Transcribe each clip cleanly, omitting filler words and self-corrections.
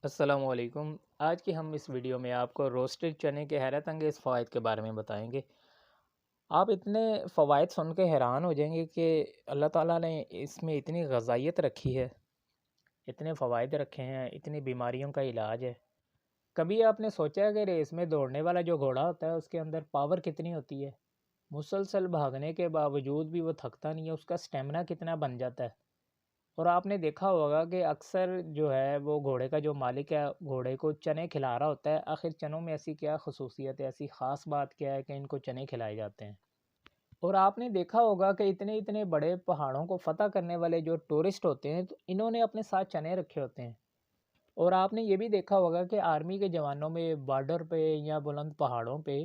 अस्सलामुअलैकुम। आज की हम इस वीडियो में आपको रोस्टेड चने के हैरत अंगेज़ फ़वाइद के बारे में बताएंगे। आप इतने फ़वाइद सुन के हैरान हो जाएंगे कि अल्लाह ताला ने इसमें इतनी गज़ाइयत रखी है, इतने फ़वाइद रखे हैं, इतनी बीमारियों का इलाज है। कभी आपने सोचा है कि रेस में दौड़ने वाला जो घोड़ा होता है उसके अंदर पावर कितनी होती है? मुसलसल भागने के बावजूद भी वो थकता नहीं है, उसका स्टेमिना कितना बन जाता है। और आपने देखा होगा कि अक्सर जो है वो घोड़े का जो मालिक है घोड़े को चने खिला रहा होता है। आखिर चनों में ऐसी क्या खसूसियत है, ऐसी ख़ास बात क्या है कि इनको चने खिलाए जाते हैं। और आपने देखा होगा कि इतने इतने बड़े पहाड़ों को फ़तह करने वाले जो टूरिस्ट होते हैं तो इन्होंने अपने साथ चने रखे होते हैं। और आपने ये भी देखा होगा कि आर्मी के जवानों में बॉर्डर पे या बुलंद पहाड़ों पे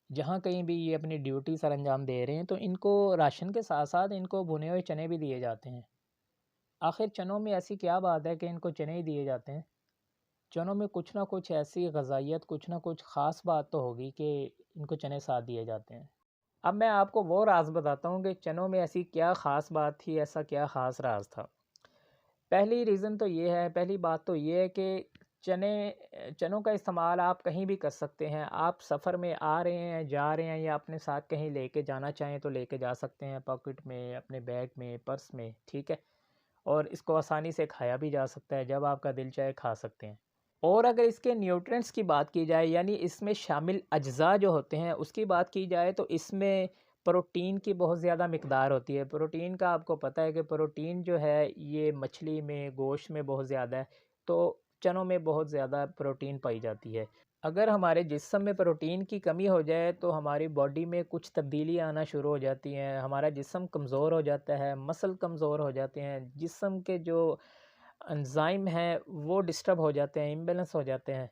जहाँ कहीं भी ये अपनी ड्यूटी सर अंजाम दे रहे हैं तो इनको राशन के साथ साथ इनको भुने हुए चने भी दिए जाते हैं। आखिर चनों में ऐसी क्या बात है कि इनको चने ही दिए जाते हैं? चनों में कुछ ना कुछ ऐसी ग़ज़ाइयत, कुछ ना कुछ ख़ास बात तो होगी कि इनको चने साथ दिए जाते हैं। अब मैं आपको वो राज़ बताता हूँ कि चनों में ऐसी क्या ख़ास बात थी, ऐसा क्या ख़ास राज़ था। पहली बात तो ये है कि चनों का इस्तेमाल आप कहीं भी कर सकते हैं। आप सफ़र में आ रहे हैं, जा रहे हैं या अपने साथ कहीं लेके जाना चाहें तो लेके जा सकते हैं, पॉकेट में, अपने बैग में, पर्स में, ठीक है? और इसको आसानी से खाया भी जा सकता है, जब आपका दिल चाहे खा सकते हैं। और अगर इसके न्यूट्रिएंट्स की बात की जाए यानी इसमें शामिल अज्ज़ा जो होते हैं उसकी बात की जाए तो इसमें प्रोटीन की बहुत ज़्यादा मिक़दार होती है। प्रोटीन का आपको पता है कि प्रोटीन जो है ये मछली में, गोश्त में बहुत ज़्यादा है, तो चनों में बहुत ज़्यादा प्रोटीन पाई जाती है। अगर हमारे जिस्म में प्रोटीन की कमी हो जाए तो हमारी बॉडी में कुछ तब्दीलियाँ आना शुरू हो जाती हैं, हमारा जिस्म कमज़ोर हो जाता है, मसल कमज़ोर हो जाते हैं, जिस्म के जो एंज़ाइम हैं वो डिस्टर्ब हो जाते हैं, इम्बैलेंस हो जाते हैं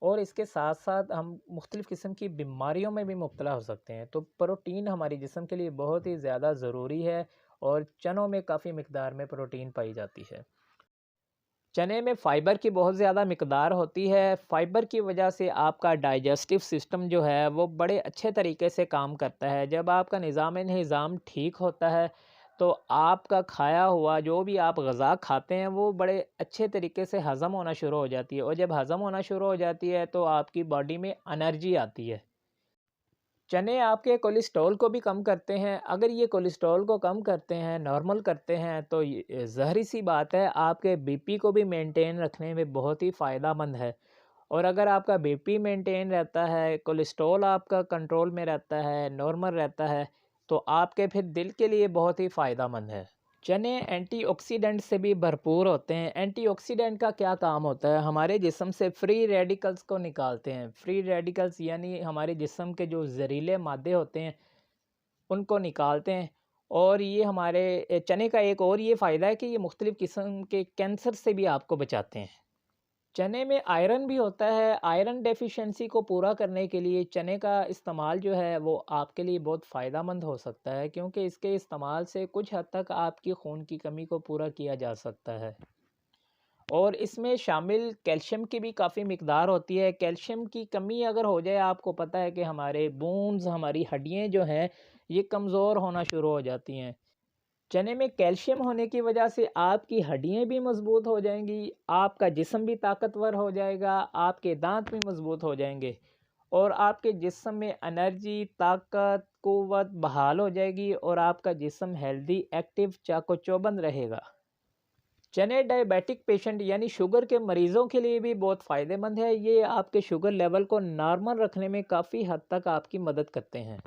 और इसके साथ-साथ हम मुख्तलिफ़ किस्म की बीमारियों में भी मुब्तला हो सकते हैं। तो प्रोटीन हमारे जिस्म के लिए बहुत ही ज़्यादा ज़रूरी है और चनों में काफ़ी मिक़दार में प्रोटीन पाई जाती है। चने में फ़ाइबर की बहुत ज़्यादा मिक़दार होती है। फ़ाइबर की वजह से आपका डाइजेस्टिव सिस्टम जो है वो बड़े अच्छे तरीके से काम करता है। जब आपका निज़ाम ठीक होता है तो आपका खाया हुआ जो भी आप ग़िज़ा खाते हैं वो बड़े अच्छे तरीके से हज़म होना शुरू हो जाती है और जब हज़म होना शुरू हो जाती है तो आपकी बॉडी में एनर्जी आती है। चने आपके कोलेस्ट्रॉल को भी कम करते हैं। अगर ये कोलेस्ट्रॉल को कम करते हैं, नॉर्मल करते हैं तो ये ज़ाहिर-सी बात है आपके बीपी को भी मेंटेन रखने में बहुत ही फ़ायदेमंद है। और अगर आपका बीपी मेंटेन रहता है, कोलेस्ट्रॉल आपका कंट्रोल में रहता है, नॉर्मल रहता है, तो आपके फिर दिल के लिए बहुत ही फ़ायदेमंद है। चने एंटीऑक्सीडेंट से भी भरपूर होते हैं। एंटीऑक्सीडेंट का क्या काम होता है? हमारे जिस्म से फ्री रेडिकल्स को निकालते हैं। फ्री रेडिकल्स यानी हमारे जिस्म के जो ज़हरीले मादे होते हैं, उनको निकालते हैं और ये हमारे चने का एक और ये फ़ायदा है कि ये मुख्तलिफ़ किस्म के कैंसर से भी आपको बचाते हैं। चने में आयरन भी होता है। आयरन डेफ़िशिएंसी को पूरा करने के लिए चने का इस्तेमाल जो है वो आपके लिए बहुत फ़ायदेमंद हो सकता है क्योंकि इसके इस्तेमाल से कुछ हद तक आपकी खून की कमी को पूरा किया जा सकता है। और इसमें शामिल कैल्शियम की भी काफ़ी मिक़दार होती है। कैल्शियम की कमी अगर हो जाए आपको पता है कि हमारे बोन्स हमारी हड्डियाँ जो हैं ये कमज़ोर होना शुरू हो जाती हैं। चने में कैल्शियम होने की वजह से आपकी हड्डियाँ भी मज़बूत हो जाएँगी, आपका जिस्म भी ताकतवर हो जाएगा, आपके दाँत भी मज़बूत हो जाएँगे और आपके जिस्म में एनर्जी, ताकत, क़ुव्वत बहाल हो जाएगी और आपका जिस्म हेल्दी, एक्टिव, चाक़-ओ-चौबंद रहेगा। चने डायबिटिक पेशेंट यानी शुगर के मरीज़ों के लिए भी बहुत फ़ायदेमंद है। ये आपके शुगर लेवल को नॉर्मल रखने में काफ़ी हद तक आपकी मदद करते हैं।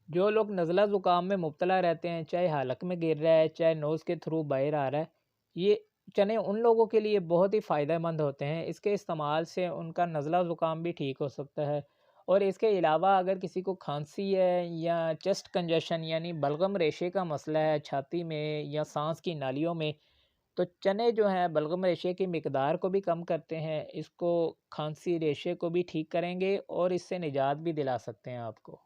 जो लोग नज़ला ज़ुकाम में मुब्तला रहते हैं, चाहे हलक में गिर रहा है, चाहे नोज़ के थ्रू बाहर आ रहा है, ये चने उन लोगों के लिए बहुत ही फ़ायदेमंद होते हैं। इसके इस्तेमाल से उनका नज़ला ज़ुकाम भी ठीक हो सकता है और इसके अलावा अगर किसी को खांसी है या चेस्ट कंजेशन यानी बलगम रेशे का मसला है छाती में या साँस की नालियों में, तो चने जो हैं बलगम रेशे की मिक़दार को भी कम करते हैं। इसको खांसी रेशे को भी ठीक करेंगे और इससे निजात भी दिला सकते हैं आपको।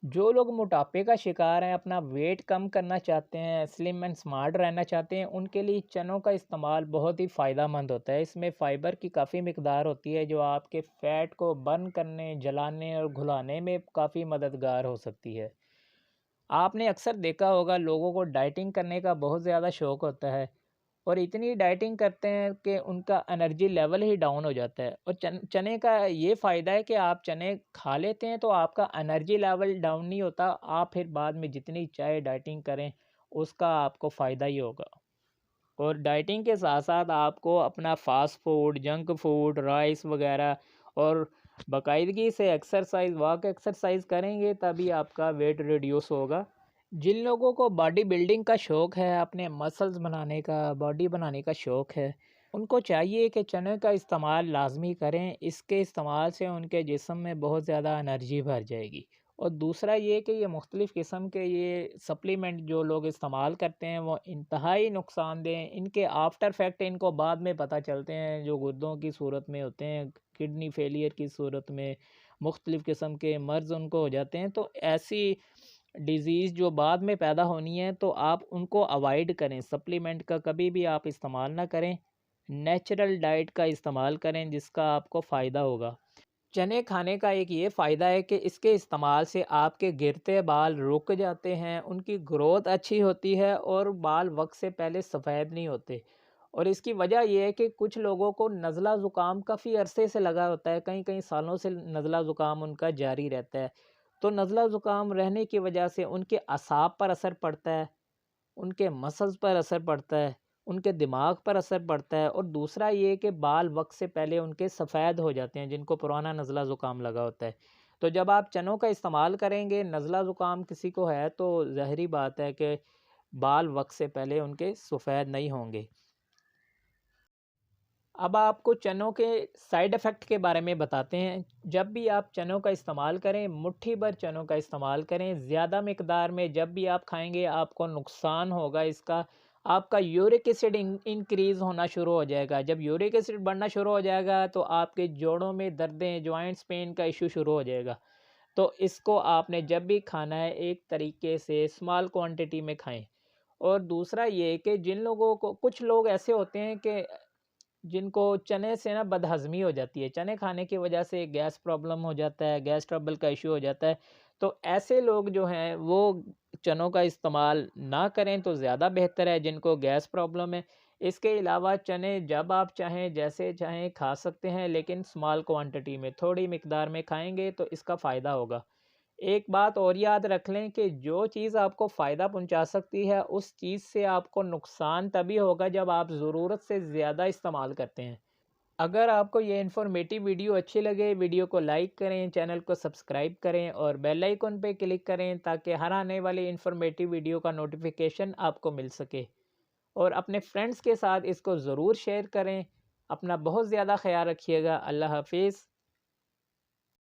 जो लोग मोटापे का शिकार हैं, अपना वेट कम करना चाहते हैं, स्लिम एंड स्मार्ट रहना चाहते हैं, उनके लिए चनों का इस्तेमाल बहुत ही फ़ायदेमंद होता है। इसमें फ़ाइबर की काफ़ी मिक़दार होती है जो आपके फ़ैट को बर्न करने, जलाने और घुलाने में काफ़ी मददगार हो सकती है। आपने अक्सर देखा होगा लोगों को डाइटिंग करने का बहुत ज़्यादा शौक होता है और इतनी डाइटिंग करते हैं कि उनका एनर्जी लेवल ही डाउन हो जाता है। और चने का ये फ़ायदा है कि आप चने खा लेते हैं तो आपका एनर्जी लेवल डाउन नहीं होता, आप फिर बाद में जितनी चाहे डाइटिंग करें उसका आपको फ़ायदा ही होगा। और डाइटिंग के साथ साथ आपको अपना fast food, junk food, rice वगैरह और बाकायदगी से एक्सरसाइज, वॉक एक्सरसाइज करेंगे तभी आपका वेट रिड्यूस होगा। जिन लोगों को बॉडी बिल्डिंग का शौक़ है, अपने मसल्स बनाने का, बॉडी बनाने का शौक़ है, उनको चाहिए कि चने का इस्तेमाल लाज़मी करें। इसके इस्तेमाल से उनके जिस्म में बहुत ज़्यादा एनर्जी भर जाएगी। और दूसरा ये कि ये मुख्तलिफ़ किस्म के ये सप्लीमेंट जो लोग इस्तेमाल करते हैं वो इंतहाई नुकसानदेह हैं। इनके आफ्टर इफ़ेक्ट इनको बाद में पता चलते हैं, जो गुर्दों की सूरत में होते हैं, किडनी फेलियर की सूरत में, मुख्तलिफ़ किस्म के मर्ज़ उनको हो जाते हैं। तो ऐसी डिज़ीज़ जो बाद में पैदा होनी है तो आप उनको अवॉइड करें। सप्लीमेंट का कभी भी आप इस्तेमाल ना करें, नेचुरल डाइट का इस्तेमाल करें जिसका आपको फ़ायदा होगा। चने खाने का एक ये फ़ायदा है कि इसके इस्तेमाल से आपके गिरते बाल रुक जाते हैं, उनकी ग्रोथ अच्छी होती है और बाल वक्त से पहले सफ़ेद नहीं होते। और इसकी वजह यह है कि कुछ लोगों को नज़ला ज़ुकाम काफ़ी अरसे से लगा होता है, कई कई सालों से नज़ला ज़ुकाम उनका जारी रहता है। तो नज़ला ज़ुकाम रहने की वजह से उनके असाब पर असर पड़ता है, उनके मसल्स पर असर पड़ता है, उनके दिमाग पर असर पड़ता है। और दूसरा ये कि बाल वक्त से पहले उनके सफ़ेद हो जाते हैं, जिनको पुराना नज़ला ज़ुकाम लगा होता है। तो जब आप चनों का इस्तेमाल करेंगे, नज़ला ज़ुकाम किसी को है तो ज़ाहिरी बात है कि बाल वक्त से पहले उनके सफ़ेद नहीं होंगे। अब आपको चनों के साइड इफ़ेक्ट के बारे में बताते हैं। जब भी आप चनों का इस्तेमाल करें, मुट्ठी भर चनों का इस्तेमाल करें। ज़्यादा मिकदार में जब भी आप खाएँगे आपको नुकसान होगा इसका। आपका यूरिक एसिड इंक्रीज़ होना शुरू हो जाएगा। जब यूरिक एसिड बढ़ना शुरू हो जाएगा तो आपके जोड़ों में दर्दें, जॉइंट्स पेन का इश्यू शुरू हो जाएगा। तो इसको आपने जब भी खाना है एक तरीके से स्मॉल क्वांटिटी में खाएँ। और दूसरा ये कि जिन लोगों को, कुछ लोग ऐसे होते हैं कि जिनको चने से ना बदहज़मी हो जाती है, चने खाने की वजह से गैस प्रॉब्लम हो जाता है, गैस ट्रबल का इश्यू हो जाता है। तो ऐसे लोग जो हैं वो चनों का इस्तेमाल ना करें तो ज़्यादा बेहतर है, जिनको गैस प्रॉब्लम है। इसके अलावा चने जब आप चाहें, जैसे चाहें खा सकते हैं, लेकिन स्मॉल क्वांटिटी में, थोड़ी मिकदार में खाएँगे तो इसका फ़ायदा होगा। एक बात और याद रख लें कि जो चीज़ आपको फ़ायदा पहुंचा सकती है, उस चीज़ से आपको नुकसान तभी होगा जब आप ज़रूरत से ज़्यादा इस्तेमाल करते हैं। अगर आपको ये इन्फॉर्मेटिव वीडियो अच्छी लगे, वीडियो को लाइक करें, चैनल को सब्सक्राइब करें और बेल आइकन पे क्लिक करें ताकि हर आने वाली इन्फॉर्मेटिव वीडियो का नोटिफिकेशन आपको मिल सके। और अपने फ्रेंड्स के साथ इसको ज़रूर शेयर करें। अपना बहुत ज़्यादा ख्याल रखिएगा। अल्लाह हाफिज़।